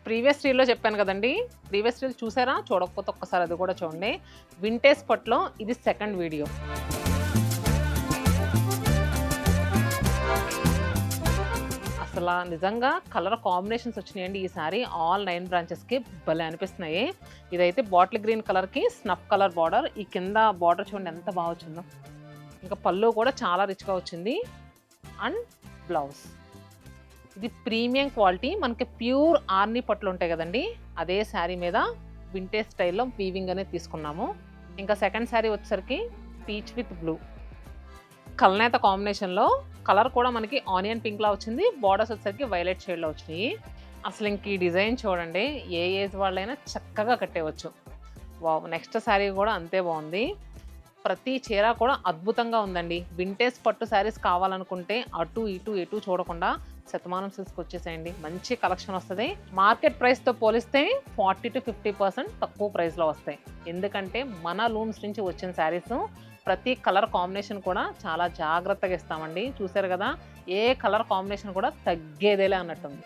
Previous రీల్లో చెప్పాను కదండి, previous reel చూసారా? చూడకపోతే ఒక్కసారి అది కూడా చూడండి. వింటేజ్ పట్టులో ఇది సెకండ్ వీడియో. అసలు నిజంగా కలర్ కాంబినేషన్స్ వచ్చినాయండి ఈసారి. ఆల్ 9 బ్రాంచెస్కి భలే అనిపిస్తున్నాయి. ఇదైతే బాటిల్ గ్రీన్ కలర్కి స్నఫ్ కలర్ బార్డర్. ఈ కింద బార్డర్ చూడండి ఎంత బాగా వచ్చిందో. ఇంకా పళ్ళు కూడా చాలా రిచ్గా వచ్చింది. అండ్ బ్లౌజ్ ఇది ప్రీమియం క్వాలిటీ. మనకి ప్యూర్ ఆర్నీ పట్లు ఉంటాయి కదండి, అదే శారీ మీద వింటేజ్ స్టైల్లో వీవింగ్ అనేది తీసుకున్నాము. ఇంకా సెకండ్ శారీ వచ్చేసరికి పీచ్ విత్ బ్లూ కల్నేత కాంబినేషన్లో. కలర్ కూడా మనకి ఆనియన్ పింక్లా వచ్చింది. బార్డర్స్ వచ్చేసరికి వైలెట్ షేడ్లో వచ్చినాయి. అసలు ఇంక ఈ డిజైన్ చూడండి, ఏ ఏజ్ వాళ్ళైనా చక్కగా కట్టేయవచ్చు. వావ్, నెక్స్ట్ శారీ కూడా అంతే బాగుంది. ప్రతి చీర కూడా అద్భుతంగా ఉందండి. వింటేజ్ పట్టు శారీస్ కావాలనుకుంటే అటు ఇటు ఎటు చూడకుండా శతమానం సిల్క్స్కి వచ్చేసేయండి. మంచి కలెక్షన్ వస్తుంది. మార్కెట్ ప్రైస్తో పోలిస్తే 40 to 50% తక్కువ ప్రైస్లో వస్తాయి. ఎందుకంటే మన లూమ్స్ నుంచి వచ్చిన శారీస్ ప్రతి కలర్ కాంబినేషన్ కూడా చాలా జాగ్రత్తగా ఇస్తామండి. చూసారు కదా, ఏ కలర్ కాంబినేషన్ కూడా తగ్గేదేలే అన్నట్టుంది.